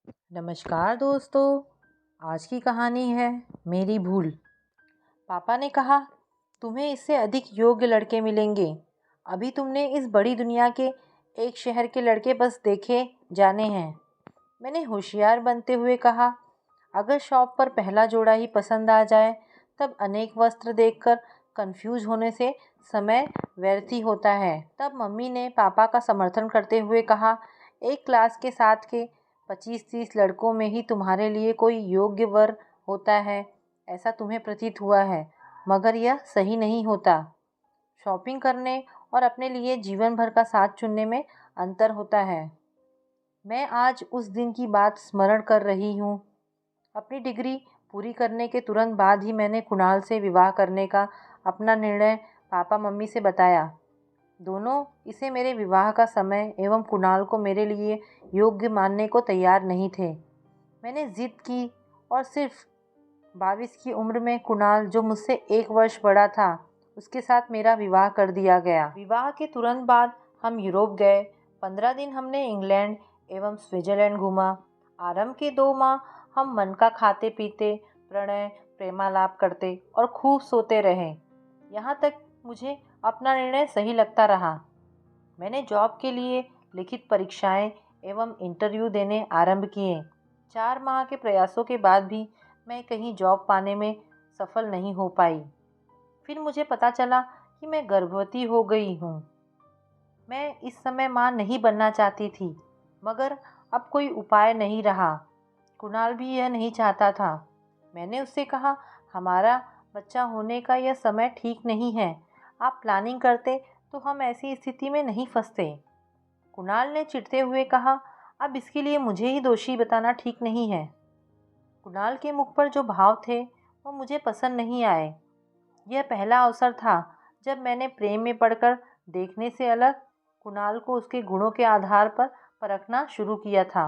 नमस्कार दोस्तों। आज की कहानी है मेरी भूल। पापा ने कहा, तुम्हें इससे अधिक योग्य लड़के मिलेंगे। अभी तुमने इस बड़ी दुनिया के एक शहर के लड़के बस देखे जाने हैं। मैंने होशियार बनते हुए कहा, अगर शॉप पर पहला जोड़ा ही पसंद आ जाए तब अनेक वस्त्र देखकर कंफ्यूज होने से समय व्यर्थ ही होता है। तब मम्मी ने पापा का समर्थन करते हुए कहा, एक क्लास के साथ के 25-30 लड़कों में ही तुम्हारे लिए कोई योग्य वर होता है, ऐसा तुम्हें प्रतीत हुआ है, मगर यह सही नहीं होता। शॉपिंग करने और अपने लिए जीवन भर का साथ चुनने में अंतर होता है। मैं आज उस दिन की बात स्मरण कर रही हूँ। अपनी डिग्री पूरी करने के तुरंत बाद ही मैंने कुणाल से विवाह करने का अपना निर्णय पापा मम्मी से बताया। दोनों इसे मेरे विवाह का समय एवं कुणाल को मेरे लिए योग्य मानने को तैयार नहीं थे। मैंने जिद की और सिर्फ 22 की उम्र में कुणाल, जो मुझसे 1 वर्ष बड़ा था, उसके साथ मेरा विवाह कर दिया गया। विवाह के तुरंत बाद हम यूरोप गए। 15 दिन हमने इंग्लैंड एवं स्विट्जरलैंड घूमा। आरंभ के 2 माह हम मन का खाते पीते, प्रणय प्रेमालाप करते और खूब सोते रहे। यहाँ तक मुझे अपना निर्णय सही लगता रहा। मैंने जॉब के लिए लिखित परीक्षाएं एवं इंटरव्यू देने आरंभ किए। 4 माह के प्रयासों के बाद भी मैं कहीं जॉब पाने में सफल नहीं हो पाई। फिर मुझे पता चला कि मैं गर्भवती हो गई हूँ। मैं इस समय माँ नहीं बनना चाहती थी, मगर अब कोई उपाय नहीं रहा। कुणाल भी यह नहीं चाहता था। मैंने उससे कहा, हमारा बच्चा होने का यह समय ठीक नहीं है। आप प्लानिंग करते तो हम ऐसी स्थिति में नहीं फंसते। कुणाल ने चिढ़ते हुए कहा, अब इसके लिए मुझे ही दोषी बताना ठीक नहीं है। कुणाल के मुख पर जो भाव थे वो मुझे पसंद नहीं आए। यह पहला अवसर था जब मैंने प्रेम में पड़कर देखने से अलग कुणाल को उसके गुणों के आधार पर परखना शुरू किया था।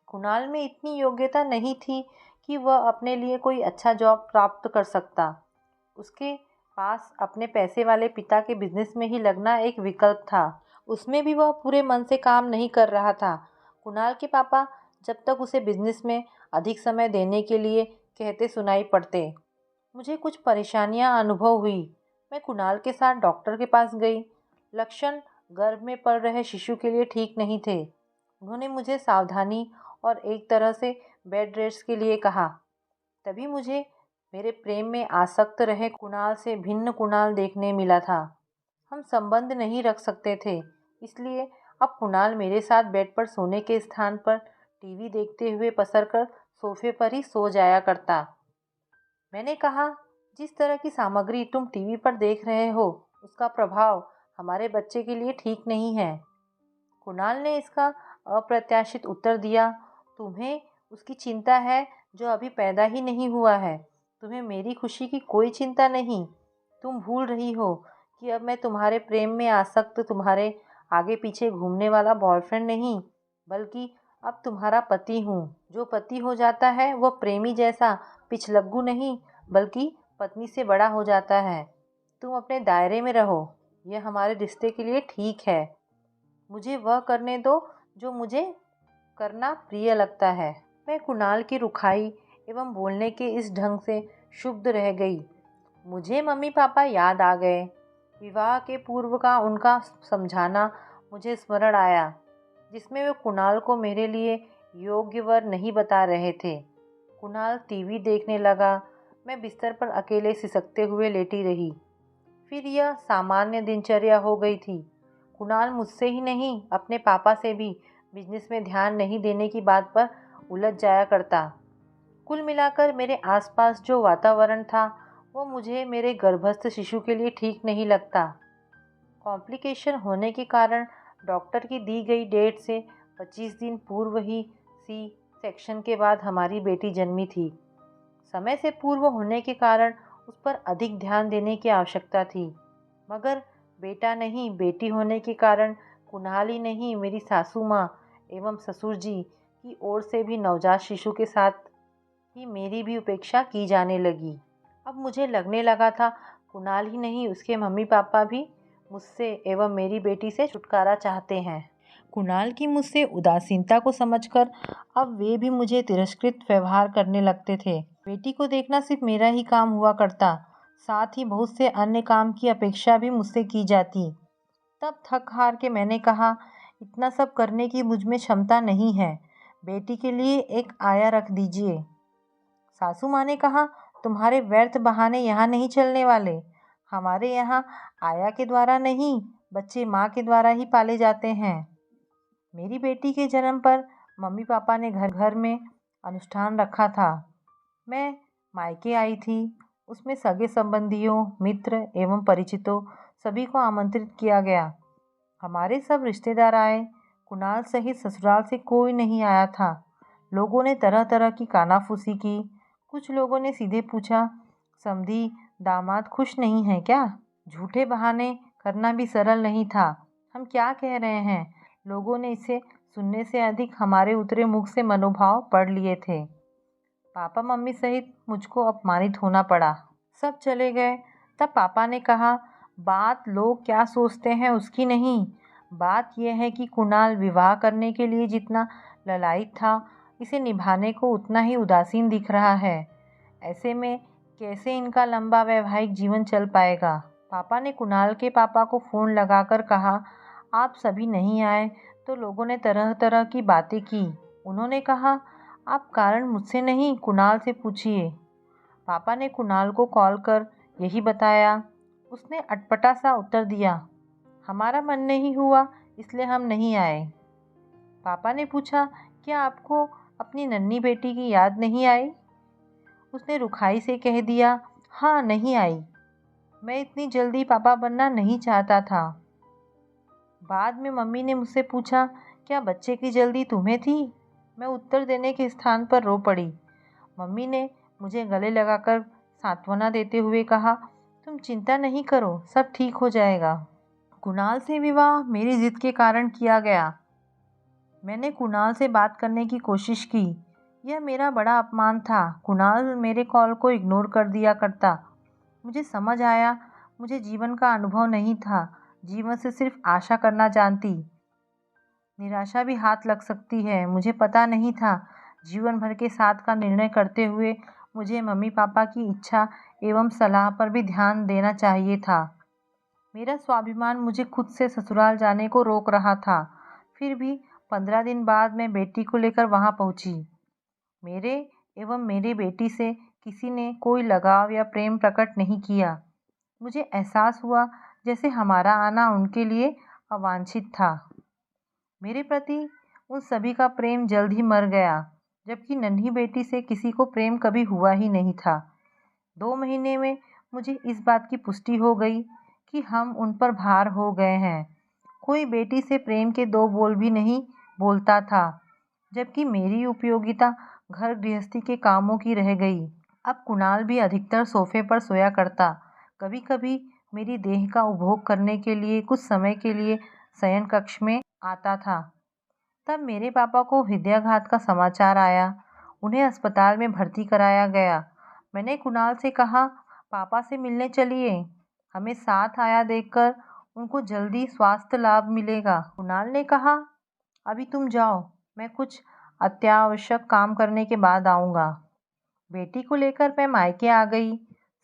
कुणाल में इतनी योग्यता नहीं थी कि वह अपने लिए कोई अच्छा जॉब प्राप्त कर सकता। उसके पास अपने पैसे वाले पिता के बिजनेस में ही लगना एक विकल्प था। उसमें भी वह पूरे मन से काम नहीं कर रहा था। कुणाल के पापा जब तक उसे बिजनेस में अधिक समय देने के लिए कहते सुनाई पड़ते। मुझे कुछ परेशानियां अनुभव हुई। मैं कुणाल के साथ डॉक्टर के पास गई। लक्षण गर्भ में पल रहे शिशु के लिए ठीक नहीं थे। उन्होंने मुझे सावधानी और एक तरह से बेड रेस्ट के लिए कहा। तभी मुझे मेरे प्रेम में आसक्त रहे कुणाल से भिन्न कुणाल देखने मिला था। हम संबंध नहीं रख सकते थे, इसलिए अब कुणाल मेरे साथ बेड पर सोने के स्थान पर टीवी देखते हुए पसरकर सोफे पर ही सो जाया करता। मैंने कहा, जिस तरह की सामग्री तुम टीवी पर देख रहे हो उसका प्रभाव हमारे बच्चे के लिए ठीक नहीं है। कुणाल ने इसका अप्रत्याशित उत्तर दिया, तुम्हें उसकी चिंता है जो अभी पैदा ही नहीं हुआ है। तुम्हें मेरी खुशी की कोई चिंता नहीं। तुम भूल रही हो कि अब मैं तुम्हारे प्रेम में आसक्त तुम्हारे आगे पीछे घूमने वाला बॉयफ्रेंड नहीं, बल्कि अब तुम्हारा पति हूँ। जो पति हो जाता है वह प्रेमी जैसा पिछलग्गू नहीं, बल्कि पत्नी से बड़ा हो जाता है। तुम अपने दायरे में रहो, यह हमारे रिश्ते के लिए ठीक है। मुझे वह करने दो जो मुझे करना प्रिय लगता है। मैं कुणाल की रुखाई एवं बोलने के इस ढंग से क्षुब्ध रह गई। मुझे मम्मी पापा याद आ गए। विवाह के पूर्व का उनका समझाना मुझे स्मरण आया, जिसमें वे कुणाल को मेरे लिए योग्य वर नहीं बता रहे थे। कुणाल टीवी देखने लगा। मैं बिस्तर पर अकेले सिसकते हुए लेटी रही। फिर यह सामान्य दिनचर्या हो गई थी। कुणाल मुझसे ही नहीं, अपने पापा से भी बिजनेस में ध्यान नहीं देने की बात पर उलझ जाया करता। कुल मिलाकर मेरे आसपास जो वातावरण था वो मुझे मेरे गर्भस्थ शिशु के लिए ठीक नहीं लगता। कॉम्प्लिकेशन होने के कारण डॉक्टर की दी गई डेट से 25 दिन पूर्व ही सी सेक्शन के बाद हमारी बेटी जन्मी थी। समय से पूर्व होने के कारण उस पर अधिक ध्यान देने की आवश्यकता थी, मगर बेटा नहीं बेटी होने के कारण कुणाल ही नहीं, मेरी सासू माँ एवं ससुर जी की ओर से भी नवजात शिशु के साथ ही मेरी भी उपेक्षा की जाने लगी। अब मुझे लगने लगा था कुणाल ही नहीं, उसके मम्मी पापा भी मुझसे एवं मेरी बेटी से छुटकारा चाहते हैं। कुणाल की मुझसे उदासीनता को समझकर अब वे भी मुझे तिरस्कृत व्यवहार करने लगते थे। बेटी को देखना सिर्फ मेरा ही काम हुआ करता, साथ ही बहुत से अन्य काम की अपेक्षा भी मुझसे की जाती। तब थक हार के मैंने कहा, इतना सब करने की मुझ में क्षमता नहीं है, बेटी के लिए एक आया रख दीजिए। सासू माँ ने कहा, तुम्हारे व्यर्थ बहाने यहाँ नहीं चलने वाले। हमारे यहाँ आया के द्वारा नहीं, बच्चे माँ के द्वारा ही पाले जाते हैं। मेरी बेटी के जन्म पर मम्मी पापा ने घर घर में अनुष्ठान रखा था। मैं मायके आई थी। उसमें सगे संबंधियों, मित्र एवं परिचितों सभी को आमंत्रित किया गया। हमारे सब रिश्तेदार आए। कुणाल सहित ससुराल से कोई नहीं आया था। लोगों ने तरह तरह की कानाफूसी की। कुछ लोगों ने सीधे पूछा, समधी दामाद खुश नहीं है क्या? झूठे बहाने करना भी सरल नहीं था। हम क्या कह रहे हैं? लोगों ने इसे सुनने से अधिक हमारे उतरे मुख से मनोभाव पढ़ लिए थे। पापा मम्मी सहित मुझको अपमानित होना पड़ा। सब चले गए। तब पापा ने कहा, बात लोग क्या सोचते हैं उसकी नहीं, बात यह है कि कुणाल विवाह करने के लिए जितना ललायित था, इसे निभाने को उतना ही उदासीन दिख रहा है। ऐसे में कैसे इनका लंबा वैवाहिक जीवन चल पाएगा? पापा ने कुणाल के पापा को फ़ोन लगाकर कहा, आप सभी नहीं आए तो लोगों ने तरह तरह की बातें की। उन्होंने कहा, आप कारण मुझसे नहीं कुणाल से पूछिए। पापा ने कुणाल को कॉल कर यही बताया। उसने अटपटा सा उत्तर दिया, हमारा मन नहीं हुआ इसलिए हम नहीं आए। पापा ने पूछा, क्या आपको अपनी नन्ही बेटी की याद नहीं आई? उसने रुखाई से कह दिया, हाँ नहीं आई। मैं इतनी जल्दी पापा बनना नहीं चाहता था। बाद में मम्मी ने मुझसे पूछा, क्या बच्चे की जल्दी तुम्हें थी? मैं उत्तर देने के स्थान पर रो पड़ी। मम्मी ने मुझे गले लगाकर सांत्वना देते हुए कहा, तुम चिंता नहीं करो, सब ठीक हो जाएगा। कुणाल से विवाह मेरी जिद के कारण किया गया। मैंने कुणाल से बात करने की कोशिश की। यह मेरा बड़ा अपमान था। कुणाल मेरे कॉल को इग्नोर कर दिया करता। मुझे समझ आया, मुझे जीवन का अनुभव नहीं था, जीवन से सिर्फ आशा करना जानती। निराशा भी हाथ लग सकती है। मुझे पता नहीं था, जीवन भर के साथ का निर्णय करते हुए मुझे मम्मी पापा की इच्छा एवं सलाह पर भी ध्यान देना चाहिए था। मेरा स्वाभिमान मुझे खुद से ससुराल जाने को रोक रहा था। फिर भी 15 दिन बाद मैं बेटी को लेकर वहां पहुंची। मेरे एवं मेरी बेटी से किसी ने कोई लगाव या प्रेम प्रकट नहीं किया। मुझे एहसास हुआ जैसे हमारा आना उनके लिए अवांछित था। मेरे प्रति उन सभी का प्रेम जल्द ही मर गया, जबकि नन्ही बेटी से किसी को प्रेम कभी हुआ ही नहीं था। 2 महीने में मुझे इस बात की पुष्टि हो गई कि हम उन पर भार हो गए हैं। कोई बेटी से प्रेम के 2 बोल भी नहीं बोलता था, जबकि मेरी उपयोगिता घर गृहस्थी के कामों की रह गई। अब कुणाल भी अधिकतर सोफे पर सोया करता। कभी कभी मेरी देह का उपभोग करने के लिए कुछ समय के लिए शयन कक्ष में आता था। तब मेरे पापा को हृदयाघात का समाचार आया। उन्हें अस्पताल में भर्ती कराया गया। मैंने कुणाल से कहा, पापा से मिलने चलिए, हमें साथ आया देखकर उनको जल्दी स्वास्थ्य लाभ मिलेगा। कुणाल ने कहा, अभी तुम जाओ, मैं कुछ अत्यावश्यक काम करने के बाद आऊँगा। बेटी को लेकर मैं मायके आ गई।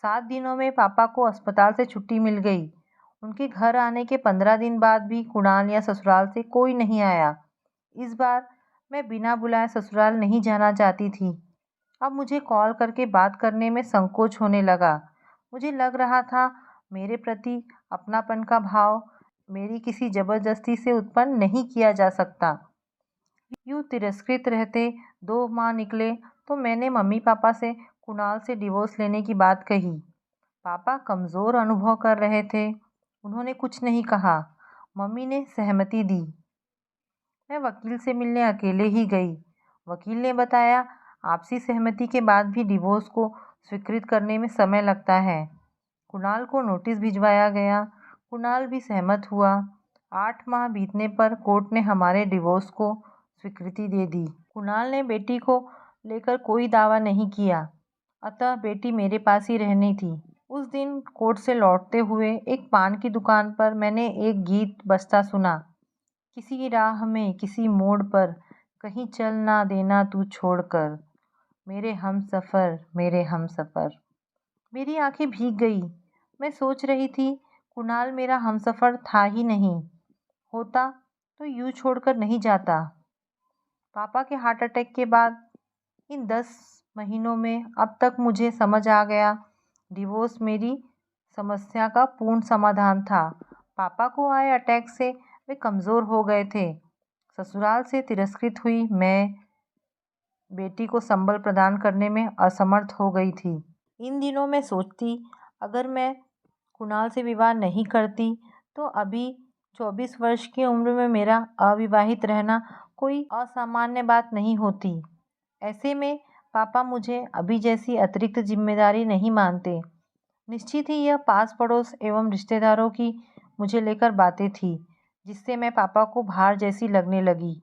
7 दिनों में पापा को अस्पताल से छुट्टी मिल गई। उनके घर आने के 15 दिन बाद भी कुणाल या ससुराल से कोई नहीं आया। इस बार मैं बिना बुलाए ससुराल नहीं जाना चाहती थी। अब मुझे कॉल करके बात करने में संकोच होने लगा। मुझे लग रहा था मेरे प्रति अपनापन का भाव मेरी किसी जबरदस्ती से उत्पन्न नहीं किया जा सकता। यूँ तिरस्कृत रहते 2 माह निकले तो मैंने मम्मी पापा से कुणाल से डिवोर्स लेने की बात कही। पापा कमज़ोर अनुभव कर रहे थे। उन्होंने कुछ नहीं कहा। मम्मी ने सहमति दी। मैं वकील से मिलने अकेले ही गई। वकील ने बताया, आपसी सहमति के बाद भी डिवोर्स को स्वीकृत करने में समय लगता है। कुणाल को नोटिस भिजवाया गया। कुणाल भी सहमत हुआ। 8 माह बीतने पर कोर्ट ने हमारे डिवोर्स को स्वीकृति दे दी। कुणाल ने बेटी को लेकर कोई दावा नहीं किया, अतः बेटी मेरे पास ही रहनी थी। उस दिन कोर्ट से लौटते हुए एक पान की दुकान पर मैंने एक गीत बजता सुना। किसी राह में किसी मोड़ पर कहीं चल ना देना तू छोड़कर, मेरे हमसफ़र मेरे हमसफ़र। मेरी आंखें भीग गई। मैं सोच रही थी कुणाल मेरा हमसफ़र था ही नहीं, होता तो यूं छोड़कर नहीं जाता। पापा के हार्ट अटैक के बाद इन 10 महीनों में अब तक मुझे समझ आ गया, डिवोर्स मेरी समस्या का पूर्ण समाधान था। पापा को आए अटैक से वे कमज़ोर हो गए थे। ससुराल से तिरस्कृत हुई मैं बेटी को संबल प्रदान करने में असमर्थ हो गई थी। इन दिनों मैं सोचती, अगर मैं कुणाल से विवाह नहीं करती तो अभी 24 वर्ष की उम्र में मेरा अविवाहित रहना कोई असामान्य बात नहीं होती। ऐसे में पापा मुझे अभी जैसी अतिरिक्त जिम्मेदारी नहीं मानते। निश्चित ही यह पास पड़ोस एवं रिश्तेदारों की मुझे लेकर बातें थी, जिससे मैं पापा को भार जैसी लगने लगी।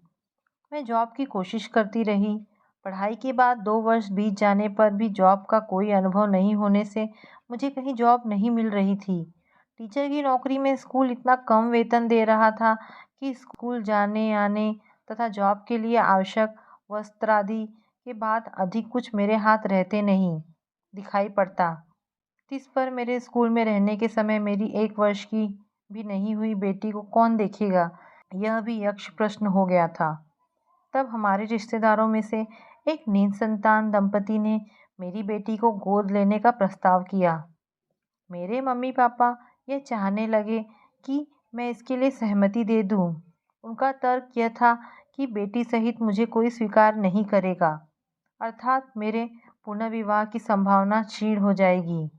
मैं जॉब की कोशिश करती रही। पढ़ाई के बाद 2 वर्ष बीत जाने पर भी जॉब का कोई अनुभव नहीं होने से मुझे कहीं जॉब नहीं मिल रही थी। टीचर की नौकरी में स्कूल इतना कम वेतन दे रहा था कि स्कूल जाने आने तथा जॉब के लिए आवश्यक वस्त्रादि के बाद अधिक कुछ मेरे हाथ रहते नहीं दिखाई पड़ता। इस पर मेरे स्कूल में रहने के समय मेरी 1 वर्ष की भी नहीं हुई बेटी को कौन देखेगा, यह भी यक्ष प्रश्न हो गया था। तब हमारे रिश्तेदारों में से एक निसंतान दंपति ने मेरी बेटी को गोद लेने का प्रस्ताव किया। मेरे मम्मी पापा यह चाहने लगे कि मैं इसके लिए सहमति दे दूं। उनका तर्क यह था कि बेटी सहित मुझे कोई स्वीकार नहीं करेगा, अर्थात मेरे पुनर्विवाह की संभावना क्षीण हो जाएगी।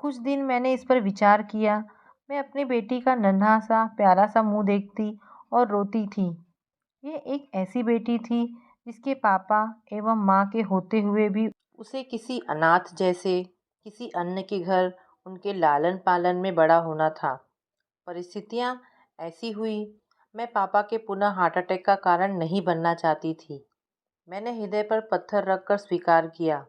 कुछ दिन मैंने इस पर विचार किया। मैं अपनी बेटी का नन्हा सा प्यारा सा मुंह देखती और रोती थी। ये एक ऐसी बेटी थी जिसके पापा एवं माँ के होते हुए भी उसे किसी अनाथ जैसे किसी अन्य के घर उनके लालन पालन में बड़ा होना था। परिस्थितियाँ ऐसी हुई, मैं पापा के पुनः हार्ट अटैक का कारण नहीं बनना चाहती थी। मैंने हृदय पर पत्थर रखकर स्वीकार किया।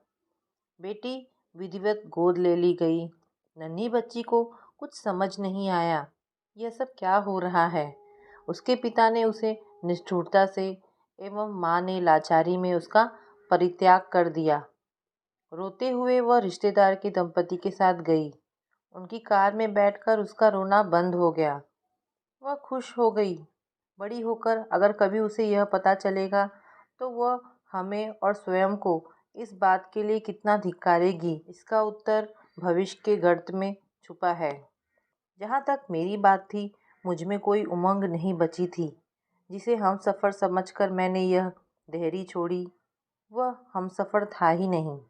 बेटी विधिवत गोद ले ली गई। नन्ही बच्ची को कुछ समझ नहीं आया, यह सब क्या हो रहा है। उसके पिता ने उसे निष्ठुरता से एवं माँ ने लाचारी में उसका परित्याग कर दिया। रोते हुए वह रिश्तेदार के दंपति के साथ गई। उनकी कार में बैठकर उसका रोना बंद हो गया। वह खुश हो गई। बड़ी होकर अगर कभी उसे यह पता चलेगा तो वह हमें और स्वयं को इस बात के लिए कितना धिक्कारेगी, इसका उत्तर भविष्य के गर्त में छुपा है। जहाँ तक मेरी बात थी, मुझ में कोई उमंग नहीं बची थी। जिसे हमसफ़र समझकर मैंने यह देहरी छोड़ी, वह हमसफ़र था ही नहीं।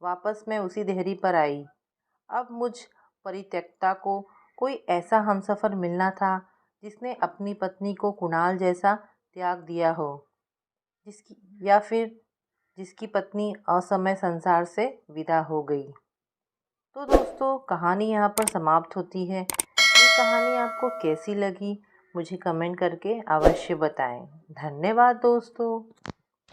वापस मैं उसी देहरी पर आई। अब मुझ परित्यक्ता को कोई ऐसा हमसफ़र मिलना था जिसने अपनी पत्नी को कुणाल जैसा त्याग दिया हो, जिसकी पत्नी असमय संसार से विदा हो गई। तो दोस्तों, कहानी यहाँ पर समाप्त होती है। ये कहानी आपको कैसी लगी मुझे कमेंट करके अवश्य बताएं। धन्यवाद दोस्तों।